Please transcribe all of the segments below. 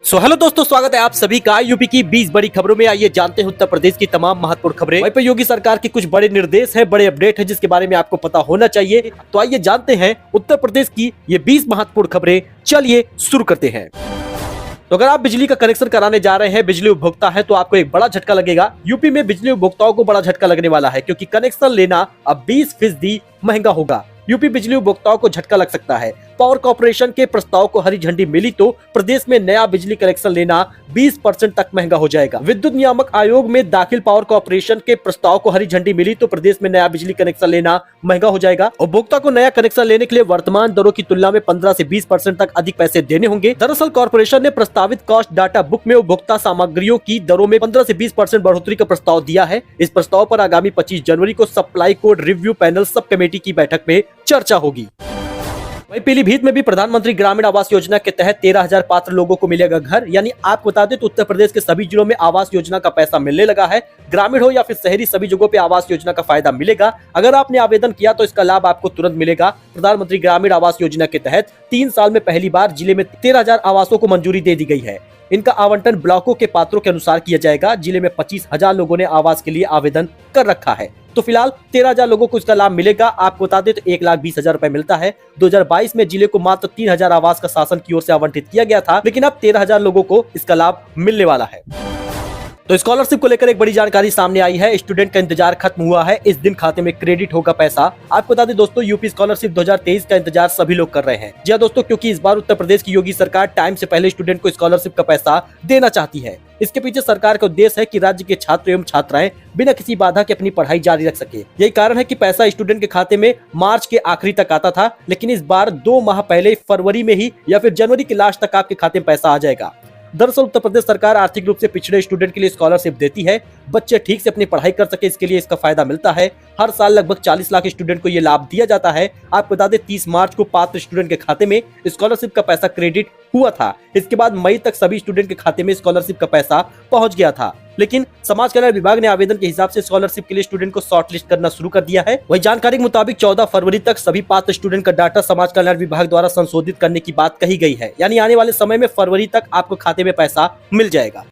Hello दोस्तों, स्वागत है आप सभी का यूपी की 20 बड़ी खबरों में। आइए जानते हैं उत्तर प्रदेश की तमाम महत्वपूर्ण खबरें। वहीं पर योगी सरकार के कुछ बड़े निर्देश हैं, बड़े अपडेट है जिसके बारे में आपको पता होना चाहिए। तो आइए जानते हैं उत्तर प्रदेश की ये 20 महत्वपूर्ण खबरें। चलिए शुरू करते हैं। तो अगर आप बिजली का कनेक्शन कराने जा रहे हैं, बिजली उपभोक्ता है, तो आपको एक बड़ा झटका लगेगा। यूपी में बिजली उपभोक्ताओं को बड़ा झटका लगने वाला है क्योंकि कनेक्शन लेना अब 20% महंगा होगा। यूपी बिजली उपभोक्ताओं को झटका लग सकता है। पावर कॉर्पोरेशन के प्रस्ताव को हरी झंडी मिली तो प्रदेश में नया बिजली कनेक्शन लेना 20% तक महंगा हो जाएगा। विद्युत नियामक आयोग में दाखिल पावर कॉर्पोरेशन के प्रस्ताव को हरी झंडी मिली तो प्रदेश में नया बिजली कनेक्शन लेना महंगा हो जाएगा। उपभोक्ता को नया कनेक्शन लेने के लिए वर्तमान दरों की तुलना में 15 से 20% तक अधिक पैसे देने होंगे। दरअसल कॉर्पोरेशन ने प्रस्तावित कॉस्ट डाटा बुक में उपभोक्ता सामग्रियों की दरों में 15 से 20% बढ़ोतरी का प्रस्ताव दिया है। इस प्रस्ताव पर आगामी 25 जनवरी को supply code review panel sub committee की बैठक में चर्चा होगी। वहीं पीलीभीत में भी प्रधानमंत्री ग्रामीण आवास योजना के तहत 13,000 पात्र लोगों को मिलेगा घर। यानी आपको बता दें तो उत्तर प्रदेश के सभी जिलों में आवास योजना का पैसा मिलने लगा है। ग्रामीण हो या फिर शहरी, सभी जगहों पे आवास योजना का फायदा मिलेगा। अगर आपने आवेदन किया तो इसका लाभ आपको तुरंत मिलेगा। प्रधानमंत्री ग्रामीण आवास योजना के तहत 3 साल में पहली बार जिले में 13,000 आवासों को मंजूरी दे दी गई है। इनका आवंटन ब्लॉकों के पात्रों के अनुसार किया जाएगा। जिले में 25,000 लोगों ने आवास के लिए आवेदन कर रखा है। तो फिलहाल 13,000 लोगों को इसका लाभ मिलेगा। आपको बता दें तो 1,20,000 रुपए मिलता है। 2022 में जिले को मात्र 3,000 आवास का शासन की ओर से आवंटित किया गया था, लेकिन अब 13,000 लोगों को इसका लाभ मिलने वाला है। तो स्कॉलरशिप को लेकर एक बड़ी जानकारी सामने आई है। स्टूडेंट का इंतजार खत्म हुआ है। इस दिन खाते में क्रेडिट होगा पैसा। आपको बता दें दोस्तों, यूपी स्कॉलरशिप 2023 का इंतजार सभी लोग कर रहे हैं। जी हां दोस्तों, क्योंकि इस बार उत्तर प्रदेश की योगी सरकार टाइम से पहले स्टूडेंट को स्कॉलरशिप का पैसा देना चाहती है। इसके पीछे सरकार का उद्देश्य है कि राज्य के छात्र एवं छात्राएं बिना किसी बाधा के अपनी पढ़ाई जारी रख सके। यही कारण है कि पैसा स्टूडेंट के खाते में मार्च के आखिरी तक आता था, लेकिन इस बार 2 माह पहले फरवरी में ही या फिर जनवरी के लास्ट तक आपके खाते में पैसा आ जाएगा। दरअसल उत्तर प्रदेश सरकार आर्थिक रूप से पिछड़े स्टूडेंट के लिए स्कॉलरशिप देती है। बच्चे ठीक से अपनी पढ़ाई कर सके, इसके लिए इसका फायदा मिलता है। हर साल लगभग 40 लाख स्टूडेंट को ये लाभ दिया जाता है। आपको बता दें 30 मार्च को पात्र स्टूडेंट के खाते में स्कॉलरशिप का पैसा क्रेडिट हुआ था। इसके बाद मई तक सभी स्टूडेंट के खाते में स्कॉलरशिप का पैसा पहुंच गया था। लेकिन समाज कल्याण विभाग ने आवेदन के हिसाब से स्कॉलरशिप के लिए स्टूडेंट को शॉर्ट लिस्ट करना शुरू कर दिया है। वही जानकारी के मुताबिक 14 फरवरी तक सभी पात्र स्टूडेंट का डाटा समाज कल्याण विभाग द्वारा संशोधित करने की बात कही गई है। यानी आने वाले समय में फरवरी तक आपको खाते में पैसा मिल जाएगा।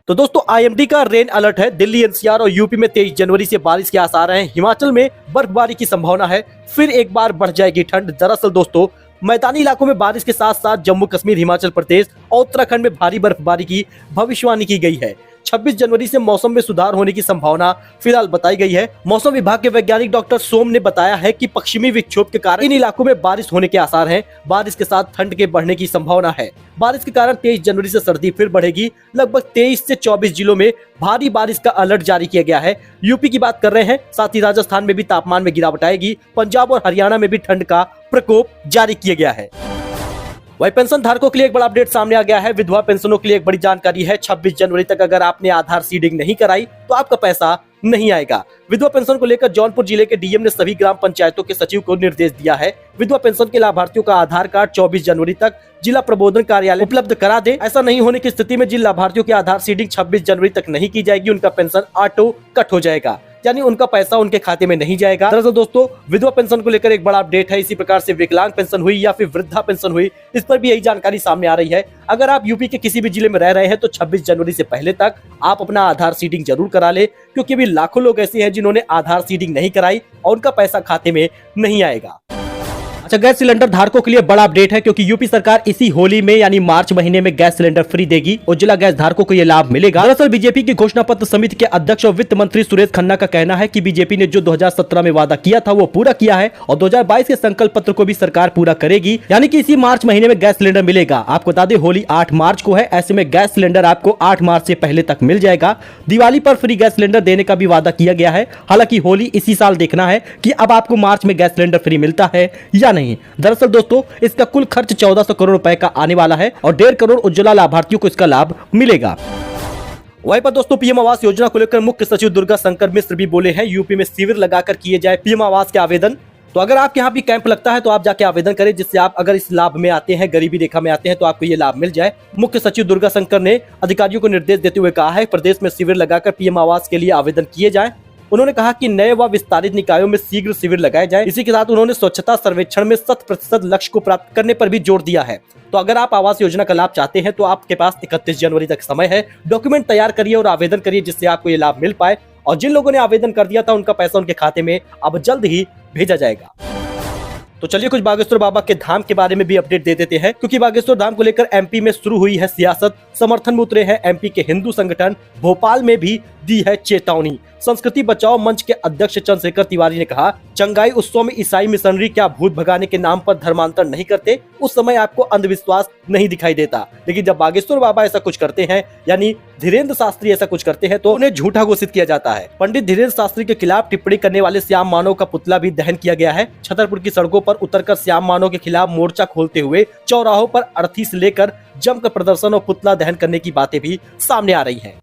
तो दोस्तों, आईएमडी का रेन अलर्ट है। दिल्ली, एनसीआर और यूपी में 23 जनवरी से बारिश के आसार हैं। हिमाचल में बर्फबारी की संभावना है। फिर एक बार बढ़ जाएगी ठंड। दरअसल दोस्तों, मैदानी इलाकों में बारिश के साथ साथ जम्मू कश्मीर, हिमाचल प्रदेश और उत्तराखंड में भारी बर्फबारी की भविष्यवाणी की गई है। 26 जनवरी से मौसम में सुधार होने की संभावना फिलहाल बताई गई है। मौसम विभाग के वैज्ञानिक डॉक्टर सोम ने बताया है कि पश्चिमी विक्षोभ के कारण इन इलाकों में बारिश होने के आसार हैं। बारिश के साथ ठंड के बढ़ने की संभावना है। बारिश के कारण 23 जनवरी से सर्दी फिर बढ़ेगी। लगभग 23 से 24 जिलों में भारी बारिश का अलर्ट जारी किया गया है। यूपी की बात कर रहे हैं, साथ ही राजस्थान में भी तापमान में गिरावट आएगी। पंजाब और हरियाणा में भी ठंड का प्रकोप जारी किया गया है। वही पेंशन धारकों के लिए एक बड़ा अपडेट सामने आ गया है। विधवा पेंशनों के लिए एक बड़ी जानकारी है। 26 जनवरी तक अगर आपने आधार सीडिंग नहीं कराई तो आपका पैसा नहीं आएगा। विधवा पेंशन को लेकर जौनपुर जिले के डीएम ने सभी ग्राम पंचायतों के सचिव को निर्देश दिया है। विधवा पेंशन के लाभार्थियों का आधार कार्ड 24 जनवरी तक जिला प्रबोधन कार्यालय उपलब्ध करा दे। ऐसा नहीं होने की स्थिति में जिन लाभार्थियों की आधार सीडिंग 26 जनवरी तक नहीं की जाएगी, उनका पेंशन ऑटो कट हो जाएगा, यानी उनका पैसा उनके खाते में नहीं जाएगा। दरअसल दोस्तों, विधवा पेंशन को लेकर एक बड़ा अपडेट है। इसी प्रकार से विकलांग पेंशन हुई या फिर वृद्धा पेंशन हुई, इस पर भी यही जानकारी सामने आ रही है। अगर आप यूपी के किसी भी जिले में रह रहे हैं तो 26 जनवरी से पहले तक आप अपना आधार सीडिंग जरूर करा ले, क्योंकि अभी लाखों लोग ऐसे हैं जिन्होंने आधार सीडिंग नहीं कराई और उनका पैसा खाते में नहीं आएगा। अच्छा, गैस सिलेंडर धारकों के लिए बड़ा अपडेट है, क्योंकि यूपी सरकार इसी होली में यानी मार्च महीने में गैस सिलेंडर फ्री देगी। उज्ज्वला गैस धारकों को यह लाभ मिलेगा। दरअसल बीजेपी की घोषणा पत्र समिति के अध्यक्ष और वित्त मंत्री सुरेश खन्ना का कहना है कि बीजेपी ने जो 2017 में वादा किया था वो पूरा किया है और 2022 के संकल्प पत्र को भी सरकार पूरा करेगी। यानी कि इसी मार्च महीने में गैस सिलेंडर मिलेगा। आपको बता दें होली 8 मार्च को है, ऐसे में गैस सिलेंडर आपको 8 मार्च से पहले तक मिल जाएगा। दिवाली पर फ्री गैस सिलेंडर देने का भी वादा किया गया है। हालांकि होली इसी साल देखना है कि अब आपको मार्च में गैस सिलेंडर फ्री मिलता है या नहीं। दरअसल दोस्तों, इसका कुल खर्च 1400 करोड़ रुपए का आने वाला है और 1.5 करोड़ उज्ज्वला लाभार्थियों को इसका लाभ मिलेगा। वहीं पर दोस्तों, पीएम आवास योजना को लेकर मुख्य सचिव दुर्गा शंकर मिश्र भी बोले हैं, यूपी में शिविर लगाकर किए जाए पीएम आवास के आवेदन। तो अगर आपके यहाँ भी कैंप लगता है तो आप जाके आवेदन करें, जिससे आप अगर इस लाभ में आते हैं, गरीबी रेखा में आते हैं, तो आपको ये लाभ मिल जाए। मुख्य सचिव दुर्गा शंकर ने अधिकारियों को निर्देश देते हुए कहा है प्रदेश में शिविर लगाकर पीएम आवास के लिए आवेदन किए जाए। उन्होंने कहा कि नए व विस्तारित निकायों में शीघ्र शिविर लगाए जाए। इसी के साथ उन्होंने स्वच्छता सर्वेक्षण में 100% लक्ष्य को प्राप्त करने पर भी जोर दिया है। तो अगर आप आवास योजना का लाभ चाहते हैं तो आपके पास 31 जनवरी तक समय है। डॉक्यूमेंट तैयार करिए और आवेदन करिए जिससे आपको ये लाभ मिल पाए। और जिन लोगों ने आवेदन कर दिया था उनका पैसा उनके खाते में अब जल्द ही भेजा जाएगा। तो चलिए कुछ बागेश्वर बाबा के धाम के बारे में भी अपडेट दे देते हैं, क्योंकि बागेश्वर धाम को लेकर एमपी में शुरू हुई है सियासत। समर्थन में उतरे हैं एमपी के हिंदू संगठन। भोपाल में भी दी है चेतावनी। संस्कृति बचाओ मंच के अध्यक्ष चंद्रशेखर तिवारी ने कहा, चंगाई उत्सव में ईसाई मिशनरी क्या भूत भगाने के नाम पर धर्मांतर नहीं करते? उस समय आपको अंधविश्वास नहीं दिखाई देता, लेकिन जब बागेश्वर बाबा ऐसा कुछ करते हैं, यानी धीरेन्द्र शास्त्री ऐसा कुछ करते हैं, तो उन्हें झूठा घोषित किया जाता है। पंडित धीरेन्द्र शास्त्री के खिलाफ टिप्पणी करने वाले श्याम मानव का पुतला भी दहन किया गया है। छतरपुर की सड़कों पर उतरकर श्याम मानव के खिलाफ मोर्चा खोलते हुए चौराहों पर अर्थी से लेकर जमकर प्रदर्शन और पुतला दहन करने की बातें भी सामने आ रही हैं।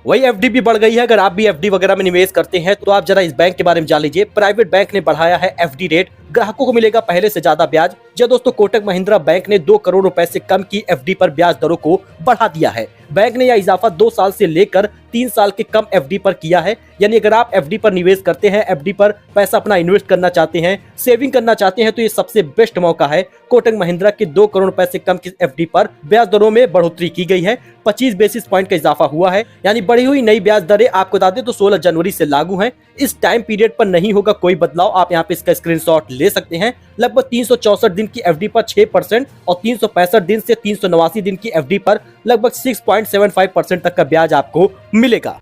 वही एफडी भी बढ़ गई है। अगर आप भी एफडी वगैरह में निवेश करते हैं तो आप जरा इस बैंक के बारे में जान लीजिए। प्राइवेट बैंक ने बढ़ाया है एफडी रेट, ग्राहकों को मिलेगा पहले से ज्यादा ब्याज। जी दोस्तों, कोटक महिंद्रा बैंक ने 2 करोड़ रुपए से कम की एफडी पर ब्याज दरों को बढ़ा दिया है। बैंक ने यह इजाफा 2 साल से लेकर 3 साल के कम एफडी पर किया है। यानी अगर आप एफडी पर निवेश करते हैं, एफडी पर पैसा अपना इन्वेस्ट करना चाहते हैं, सेविंग करना चाहते हैं, तो ये सबसे बेस्ट मौका है। कोटक महिंद्रा के 2 करोड़ रुपए से कम की एफडी पर ब्याज दरों में बढ़ोतरी की गई है। 25 बेसिस पॉइंट का इजाफा हुआ है। यानी बढ़ी हुई नई ब्याज दरें आपको बता दें तो 16 जनवरी से लागू हैं। इस टाइम पीरियड पर नहीं होगा कोई बदलाव। आप यहाँ पे इसका स्क्रीनशॉट ले सकते हैं। लगभग 364 दिन की एफडी पर 6% और 365 दिन से 389 दिन की एफडी पर लगभग 6.75% तक का ब्याज आपको मिलेगा।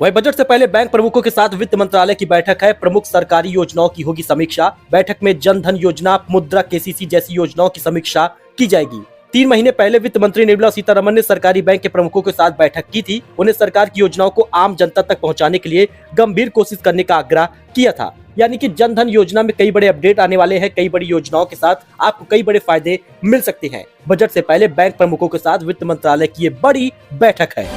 वही बजट से पहले बैंक प्रमुखों के साथ वित्त मंत्रालय की बैठक है। प्रमुख सरकारी योजनाओं की होगी समीक्षा। बैठक में जन धन योजना, मुद्रा, केसीसी जैसी योजनाओं की समीक्षा की जाएगी। 3 महीने पहले वित्त मंत्री निर्मला सीतारमण ने सरकारी बैंक के प्रमुखों के साथ बैठक की थी। उन्हें सरकार की योजनाओं को आम जनता तक पहुंचाने के लिए गंभीर कोशिश करने का आग्रह किया था। यानी कि जन धन योजना में कई बड़े अपडेट आने वाले हैं। कई बड़ी योजनाओं के साथ आपको कई बड़े फायदे मिल सकते हैं। बजट से पहले बैंक प्रमुखों के साथ वित्त मंत्रालय की ये बड़ी बैठक है।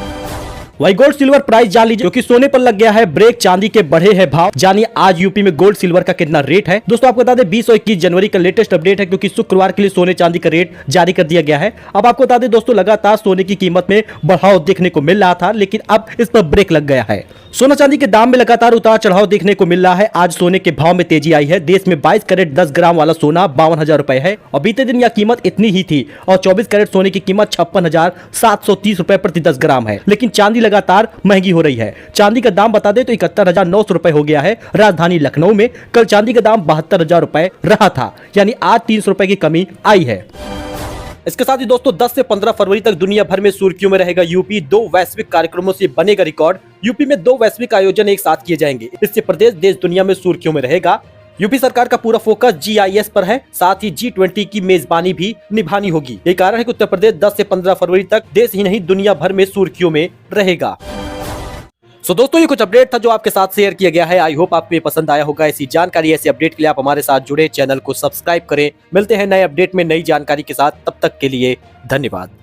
वही गोल्ड सिल्वर प्राइस जान लीजिए, क्योंकि सोने पर लग गया है ब्रेक, चांदी के बढ़े हैं भाव। जानिए आज यूपी में गोल्ड सिल्वर का कितना रेट है। दोस्तों आपको बता दें 20 और 21 जनवरी का लेटेस्ट अपडेट है, क्योंकि शुक्रवार के लिए सोने चांदी का रेट जारी कर दिया गया है। अब आपको बता दें दोस्तों, लगातार सोने की कीमत में बढ़ाव देखने को मिल रहा था, लेकिन अब इस पर ब्रेक लग गया है। सोना चांदी के दाम में लगातार उतार चढ़ाव देखने को मिल रहा है। आज सोने के भाव में तेजी आई है। देश में 22 कैरेट 10 ग्राम वाला सोना 52,000 रुपए है और बीते दिन यह कीमत इतनी ही थी। और 24 कैरेट सोने की कीमत 56,730 रुपए प्रति 10 ग्राम है। लेकिन चांदी लगातार महंगी हो रही है। चांदी का दाम बता दें तो 71,900 रुपए हो गया है। राजधानी लखनऊ में कल चांदी का दाम 72,000 रुपए रहा था, यानी आज 300 रुपए की कमी आई है। इसके साथ ही दोस्तों 10 से 15 फरवरी तक दुनिया भर में सुर्खियों में रहेगा यूपी। 2 वैश्विक कार्यक्रमों से बनेगा रिकॉर्ड। यूपी में 2 वैश्विक आयोजन एक साथ किए जाएंगे। इससे प्रदेश देश दुनिया में सुर्खियों में रहेगा। यूपी सरकार का पूरा फोकस GIS पर है। साथ ही G20 की मेजबानी भी निभानी होगी। यही कारण है कि उत्तर प्रदेश 10 से 15 फरवरी तक देश ही नहीं दुनिया भर में सुर्खियों में रहेगा। दोस्तों ये कुछ अपडेट था जो आपके साथ शेयर किया गया है। आई होप आपको ये पसंद आया होगा। ऐसी जानकारी, ऐसी अपडेट के लिए आप हमारे साथ जुड़े, चैनल को सब्सक्राइब करें। मिलते हैं नए अपडेट में नई जानकारी के साथ। तब तक के लिए धन्यवाद।